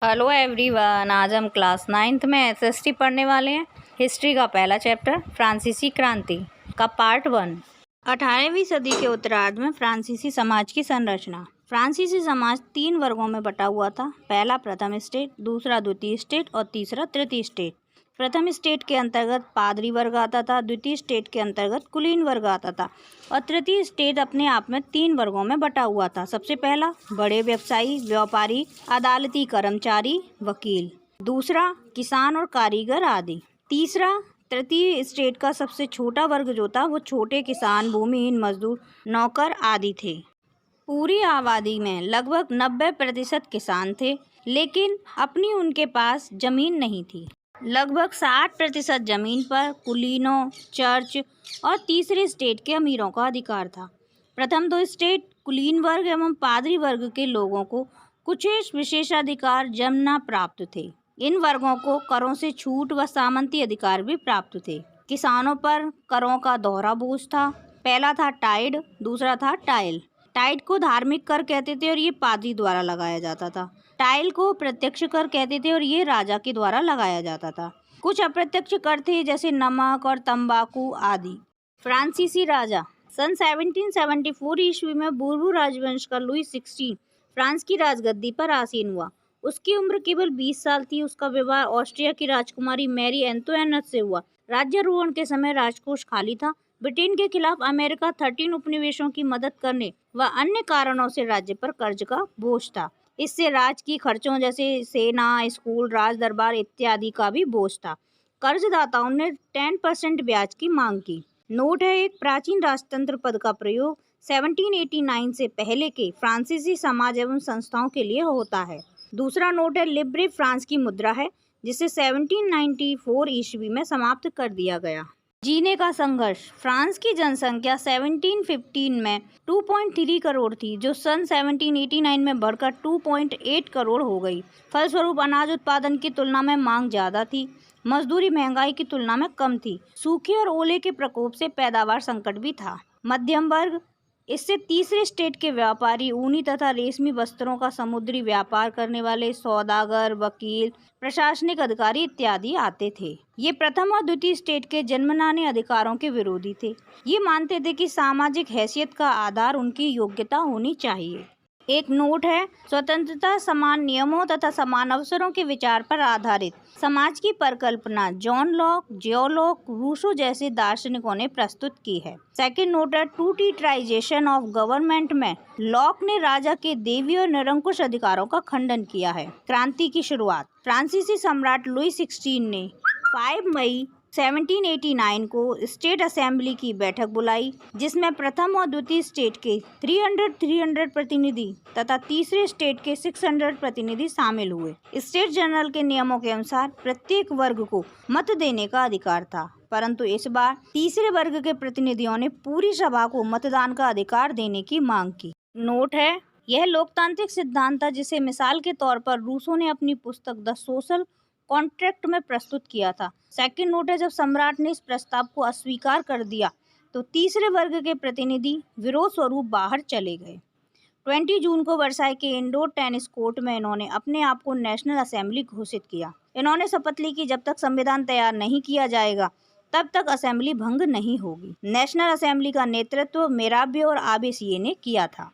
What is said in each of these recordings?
Hello everyone, आज हम class 9th में एसएसटी पढ़ने वाले हैं। हिस्ट्री का पहला चैप्टर फ्रांसीसी क्रांति का पार्ट 1। 18वीं सदी के उत्तरार्ध में फ्रांसीसी समाज की संरचना। फ्रांसीसी समाज 3 वर्गों में बटा हुआ था। पहला प्रथम स्टेट, दूसरा द्वितीय स्टेट और तीसरा तृतीय स्टेट। प्रथम स्टेट के अंतर्गत पादरी वर्ग आता था, द्वितीय स्टेट के अंतर्गत कुलीन वर्ग आता था और तृतीय स्टेट अपने आप में 3 वर्गों में बटा हुआ था। सबसे पहला बड़े व्यवसायी, व्यापारी, अदालती कर्मचारी, वकील। दूसरा किसान और कारीगर आदि। तीसरा तृतीय स्टेट का सबसे छोटा वर्ग जो था वो छोटे किसान, भूमिहीन मजदूर, नौकर आदि थे। पूरी आबादी में लगभग 90% किसान थे, लेकिन अपनी उनके पास जमीन नहीं थी। लगभग 60% जमीन पर कुलीनों, चर्च और तीसरे स्टेट के अमीरों का अधिकार था। प्रथम 2 स्टेट कुलीन वर्ग एवं पादरी वर्ग के लोगों को कुछ विशेषाधिकार जमना प्राप्त थे। इन वर्गों को करों से छूट व सामंती अधिकार भी प्राप्त थे। किसानों पर करों का दोहरा बोझ था। पहला था टाइड, दूसरा था टाइल। टाइड को धार्मिक कर कहते थे और ये पादरी द्वारा लगाया जाता था। टाइल को प्रत्यक्ष कर कहते थे और ये राजा के द्वारा लगाया जाता था। कुछ अप्रत्यक्ष कर थे जैसे नमक और तंबाकू आदि। फ्रांसीसी राजा। सन 1774 ईस्वी में बूर्बू राजवंश का लुई 16 फ्रांस की राजगद्दी पर आसीन हुआ। उसकी उम्र केवल 20 साल थी। उसका विवाह ऑस्ट्रिया की राजकुमारी मैरी एंतोइनेट से हुआ। राज्यारोहण के समय राजकोष खाली था। ब्रिटेन के खिलाफ अमेरिका 13 उपनिवेशों की मदद करने व अन्य कारणों से राज्य पर कर्ज का बोझ था। इससे राज्य की खर्चों जैसे सेना, स्कूल, राज दरबार इत्यादि का भी बोझ था। कर्जदाताओं ने 10% ब्याज की मांग की। नोट है एक प्राचीन राजतंत्र पद का प्रयोग 1789 से पहले के फ्रांसीसी समाज एवं संस्थाओं के लिए होता है। दूसरा नोट है लिब्रे फ्रांस की मुद्रा है, जिसे 1794 ईस्वी में समाप्त कर दिया गया। जीने का संघर्ष। फ्रांस की जनसंख्या 1715 में 2.3 करोड़ थी, जो सन 1789 में बढ़कर 2.8 करोड़ हो गई। फलस्वरूप अनाज उत्पादन की तुलना में मांग ज़्यादा थी। मजदूरी महंगाई की तुलना में कम थी। सूखे और ओले के प्रकोप से पैदावार संकट भी था। मध्यम वर्ग। इससे तीसरे स्टेट के व्यापारी, ऊनी तथा रेशमी वस्त्रों का समुद्री व्यापार करने वाले सौदागर, वकील, प्रशासनिक अधिकारी इत्यादि आते थे। ये प्रथम और द्वितीय स्टेट के जन्मनाने अधिकारों के विरोधी थे। ये मानते थे कि सामाजिक हैसियत का आधार उनकी योग्यता होनी चाहिए। एक नोट है स्वतंत्रता, समान नियमों तथा समान अवसरों के विचार पर आधारित समाज की परिकल्पना जॉन लॉक, जियोलॉक, रूसो जैसे दार्शनिकों ने प्रस्तुत की है। सेकंड नोट है टू टीटराइजेशन ऑफ गवर्नमेंट में लॉक ने राजा के देवी और निरंकुश अधिकारों का खंडन किया है। क्रांति की शुरुआत। फ्रांसीसी सम्राट लुई 16 ने 5 मई 1789 को स्टेट असेंबली की बैठक बुलाई, जिसमें प्रथम और द्वितीय स्टेट के 300 प्रतिनिधि तथा तीसरे स्टेट के 600 प्रतिनिधि शामिल हुए। स्टेट जनरल के नियमों के अनुसार प्रत्येक वर्ग को मत देने का अधिकार था, परंतु इस बार तीसरे वर्ग के प्रतिनिधियों ने पूरी सभा को मतदान का अधिकार देने की मांग की। नोट है यह लोकतांत्रिक सिद्धांत था, जिसे मिसाल के तौर पर रूसो ने अपनी पुस्तक द सोशल कॉन्ट्रैक्ट में प्रस्तुत किया था। सेकंड नोट है जब सम्राट ने इस प्रस्ताव को अस्वीकार कर दिया तो तीसरे वर्ग के प्रतिनिधि विरोध स्वरूप बाहर चले गए। 20 जून को वर्साई के इंडोर टेनिस कोर्ट में इन्होंने अपने आप को नेशनल असेंबली घोषित किया। इन्होंने शपथ ली कि जब तक संविधान तैयार नहीं किया जाएगा तब तक असेंबली भंग नहीं होगी। नेशनल असेंबली का नेतृत्व मिराबियो और आबेसिये ने किया था।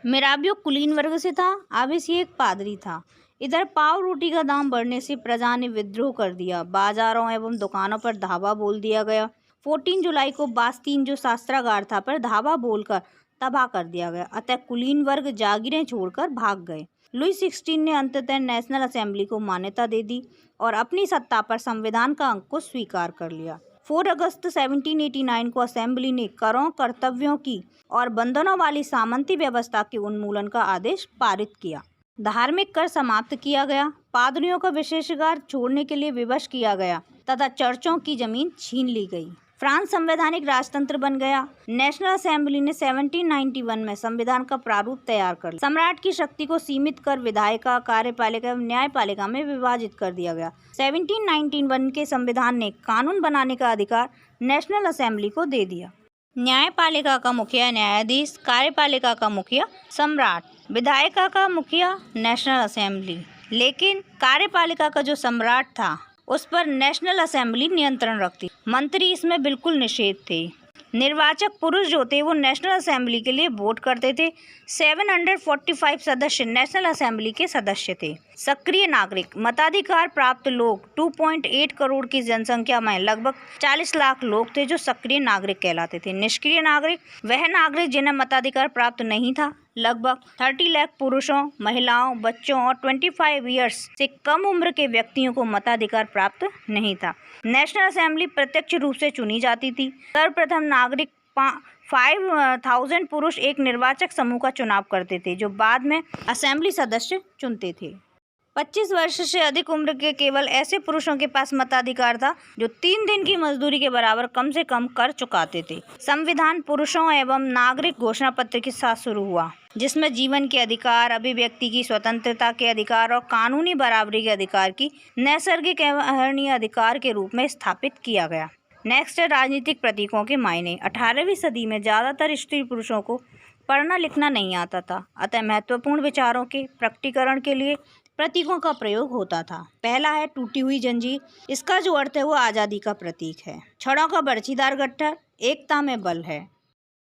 मिराबियो कुलीन वर्ग से था, आबेसिये एक पादरी था। इधर पाव रोटी का दाम बढ़ने से प्रजा ने विद्रोह कर दिया। बाजारों एवं दुकानों पर धावा बोल दिया गया। 14 जुलाई को बास्तीन, जो शास्त्रागार था, पर धावा बोलकर तबाह कर दिया गया। अतः कुलीन वर्ग जागीरें छोड़कर भाग गए। लुई 16 ने अंततः नेशनल असेंबली को मान्यता दे दी और अपनी सत्ता पर संविधान का अंकुश स्वीकार कर लिया। 4 अगस्त 1789 को असेंबली ने करों, कर्तव्यों की और बंधनों वाली सामंती व्यवस्था के उन्मूलन का आदेश पारित किया। धार्मिक कर समाप्त किया गया। पादरियों का विशेषाधिकार छोड़ने के लिए विवश किया गया तथा चर्चों की जमीन छीन ली गई। फ्रांस संवैधानिक राजतंत्र बन गया। नेशनल असेंबली ने 1791 में संविधान का प्रारूप तैयार कर लिया। सम्राट की शक्ति को सीमित कर विधायिका, कार्यपालिका एवं न्यायपालिका में विभाजित कर दिया गया। 1791 के संविधान ने कानून बनाने का अधिकार नेशनल असेंबली को दे दिया। न्यायपालिका का मुखिया न्यायाधीश, कार्यपालिका का मुखिया सम्राट, विधायिका का मुखिया नेशनल असेंबली। लेकिन कार्यपालिका का जो सम्राट था उस पर नेशनल असेंबली नियंत्रण रखती। मंत्री इसमें बिल्कुल निषेध थे। निर्वाचक पुरुष जो थे वो नेशनल असेंबली के लिए वोट करते थे। 745 सदस्य नेशनल असेंबली के सदस्य थे। सक्रिय नागरिक मताधिकार प्राप्त लोग 2.8 करोड़ की जनसंख्या में लगभग 40 लाख लोग थे जो सक्रिय नागरिक कहलाते थे। निष्क्रिय नागरिक वह नागरिक जिन्हें मताधिकार प्राप्त नहीं था। लगभग 30 लाख पुरुषों, महिलाओं, बच्चों और 25 ईयर्स से कम उम्र के व्यक्तियों को मताधिकार प्राप्त नहीं था। नेशनल असेंबली प्रत्यक्ष रूप से चुनी जाती थी। सर्वप्रथम नागरिक 5000 पुरुष एक निर्वाचक समूह का चुनाव करते थे जो बाद में असेंबली सदस्य चुनते थे। 25 वर्ष से अधिक उम्र के केवल ऐसे पुरुषों के पास मताधिकार था जो 3 दिन की मजदूरी के बराबर कम से कम कर चुकाते थे। संविधान पुरुषों एवं नागरिक घोषणा पत्र के साथ शुरू हुआ जिसमें जीवन के अधिकार, अभिव्यक्ति की स्वतंत्रता के अधिकार और कानूनी बराबरी के अधिकार की नैसर्गिक एवं अहर्निय अधिकार के रूप में स्थापित किया गया। नेक्स्ट है राजनीतिक प्रतीकों के मायने। 18वीं सदी में ज़्यादातर स्त्री पुरुषों को पढ़ना लिखना नहीं आता था, अतः महत्वपूर्ण विचारों के प्रकटीकरण के लिए प्रतीकों का प्रयोग होता था। पहला है टूटी हुई जंजीर। इसका जो अर्थ है वो आज़ादी का प्रतीक है। छड़ों का बर्छीदार गट्ठर एकता में बल है।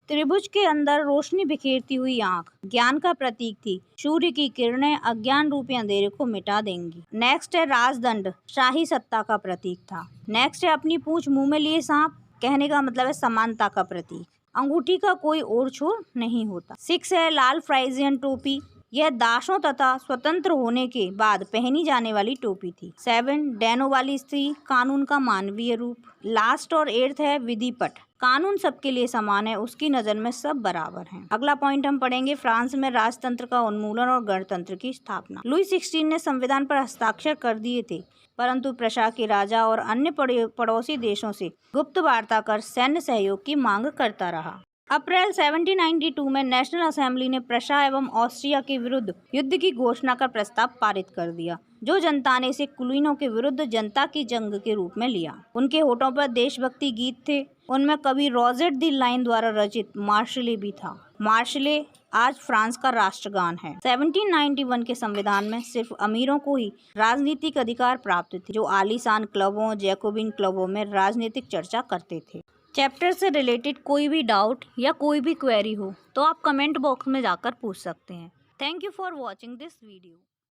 त्रिभुज के अंदर रोशनी बिखेरती हुई आंख ज्ञान का प्रतीक थी। सूर्य की किरणें अज्ञान रूपी अंधेरे को मिटा देंगी। नेक्स्ट है राजदंड, शाही सत्ता का प्रतीक था। नेक्स्ट है अपनी पूंछ मुंह में लिए सांप, कहने का मतलब है समानता का प्रतीक। अंगूठी का कोई और छोर नहीं होता। 6 है लाल फ्राइजियन टोपी। यह दासों तथा स्वतंत्र होने के बाद पहनी जाने वाली टोपी थी। 7 डैनो वाली स्त्री, कानून का मानवीय रूप। लास्ट और 8 है विधिपट। कानून सबके लिए समान है, उसकी नज़र में सब बराबर हैं। अगला पॉइंट हम पढ़ेंगे फ्रांस में राजतंत्र का उन्मूलन और गणतंत्र की स्थापना। लुई 16 ने संविधान पर हस्ताक्षर कर दिए थे, परंतु प्रशा के राजा और अन्य पड़ोसी देशों से गुप्त वार्ता कर सैन्य सहयोग की मांग करता रहा। अप्रैल 1792 में नेशनल असेंबली ने प्रशा एवं ऑस्ट्रिया के विरुद्ध युद्ध की घोषणा का प्रस्ताव पारित कर दिया, जो जनता ने इसे कुलीनों के विरुद्ध जनता की जंग के रूप में लिया। उनके होठों पर देशभक्ति गीत थे। उनमें कवि रॉजेट दी लाइन द्वारा रचित मार्शले भी था। मार्शले आज फ्रांस का राष्ट्रगान है। 1791 के संविधान में सिर्फ अमीरों को ही राजनीतिक अधिकार प्राप्त थे, जो आलीशान क्लबों, जैकोबिन क्लबों में राजनीतिक चर्चा करते थे। चैप्टर से रिलेटेड कोई भी डाउट या कोई भी क्वेरी हो तो आप कमेंट बॉक्स में जाकर पूछ सकते हैं। Thank you for watching this video.